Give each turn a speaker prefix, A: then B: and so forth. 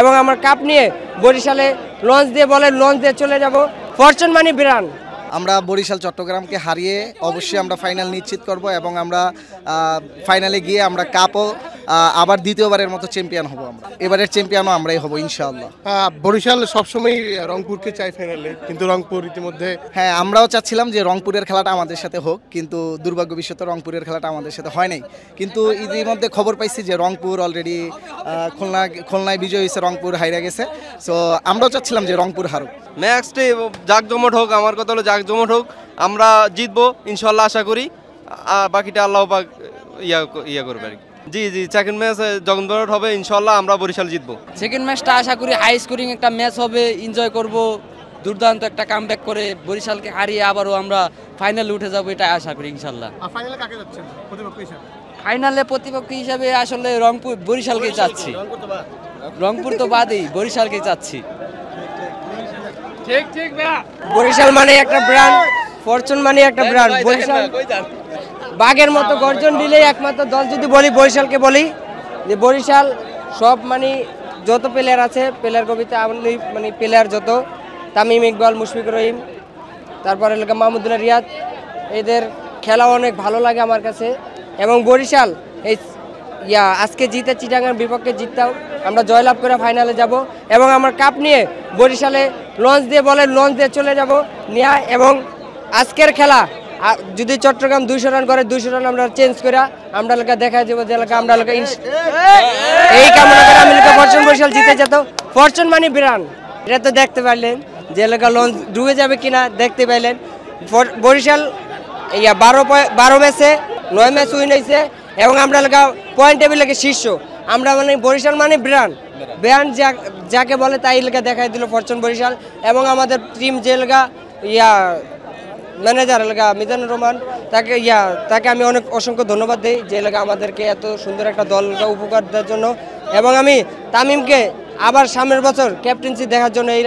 A: এবং আমার কাপ নিয়ে বরিশালে লঞ্চ দিয়ে চলে যাব ফরচুন মানি ব্র্যান্ড।
B: আমরা বরিশাল চট্টগ্রামকে হারিয়ে অবশ্যই আমরা ফাইনাল নিশ্চিত করব এবং আমরা ফাইনালে গিয়ে আমরা কাপও আবার দ্বিতীয়বারের মতো চ্যাম্পিয়ন হব। আমরা এবারের চ্যাম্পিয়নও আমরাই হব ইনশাআল্লাহ।
C: বরিশাল সবসময় রংপুরকে চাই ফাইনালে, কিন্তু রংপুর ইতিমধ্যে
B: হ্যাঁ আমরাও চাচ্ছিলাম যে রংপুরের খেলাটা আমাদের সাথে হোক, কিন্তু দুর্ভাগ্যবশত রংপুরের খেলাটা আমাদের সাথে হয় নাই। কিন্তু ইতিমধ্যে খবর পাইছি যে রংপুর অলরেডি খুলনায় বিজয় হয়েছে, রংপুর হাইরা গেছে। সো আমরাও চাচ্ছিলাম যে রংপুর হারুক।
D: নেক্সট জাকজমট হোক, আমার কথা হলো জাকজমট হোক, আমরা জিতবো ইনশাল্লাহ আশা করি। বাকিটা আল্লাহ পাক ইয়া করবে আর কি। জি সেকেন্ড ম্যাচ জগন্নাথ হবে ইনশাল্লাহ, আমরা বরিশাল জিতবো।
E: সেকেন্ড ম্যাচটা আশা করি হাই স্কোরিং একটা ম্যাচ হবে, এনজয় করব, দুর্দান্ত একটা কামব্যাক করে বরিশালকে হারিয়ে আবারও আমরা ফাইনালে উঠে যাব, এটা আশা করি ইনশাল্লাহ।
C: ফাইনালে কাকে যাচ্ছেন প্রতিপক্ষ হিসেবে?
E: ফাইনালে প্রতিপক্ষ হিসাবে আসলে রংপুর বরিশালকে চাচ্ছি, রংপুর তো বাদেই বরিশালকে চাচ্ছি।
A: ঠিক বরিশাল মানে একটা ব্র্যান্ড, ফরচুন মানে একটা ব্র্যান্ড। বরিশাল বাঘের মতো গর্জন দিলেই একমাত্র দল যদি বলি বরিশালকে বলি, যে বরিশাল সব মানে যত প্লেয়ার আছে, প্লেয়ার কবিতা মানে প্লেয়ার যত, তামিম ইকবাল, মুশফিকুর রহিম, তারপরে এলাকা মাহমুদুল্লাহ রিয়াদ, এদের খেলা অনেক ভালো লাগে আমার কাছে। এবং বরিশাল এই আজকে জিতে চিটাগাঙ্গের বিপক্ষে জিততাম, আমরা জয়লাভ করে ফাইনালে যাব এবং আমার কাপ নিয়ে বরিশালে লঞ্চ দিয়ে চলে যাব নিয়ে। এবং আজকের খেলা যদি চট্টগ্রাম 200 রান করে, 200 রান আমরা চেঞ্জ করে আমরা এলাকা দেখা যাবো, যে এলাকা আমরা এলাকা এই কামনা করে আমি ফরচুন বরিশাল জিতে যেত। ফরচুন মানি ব্র্যান্ড, এটা তো দেখতে পারলেন যে এলাকা লঞ্চ ডুবে যাবে কিনা দেখতে পাইলেন। বরিশাল 12 ম্যাচে 9 ম্যাচ উইন হয়েছে এবং আমরা এলাকা পয়েন্ট টেবিলে শীর্ষ। আমরা মানে বরিশাল মানে ব্র্যান্ড যাকে বলে তাই এলাকা দেখাই দিল ফরচুন বরিশাল। এবং আমাদের টিম যে এলাকা ম্যানেজার এলাকা মিজানুর রহমান, তাকে আমি অসংখ্য ধন্যবাদ দিই যে এলাকা আমাদেরকে এত সুন্দর একটা দল উপকার দেওয়ার জন্য। এবং আমি তামিমকে আবার সামনের বছর ক্যাপ্টেন্সি দেখার জন্য এই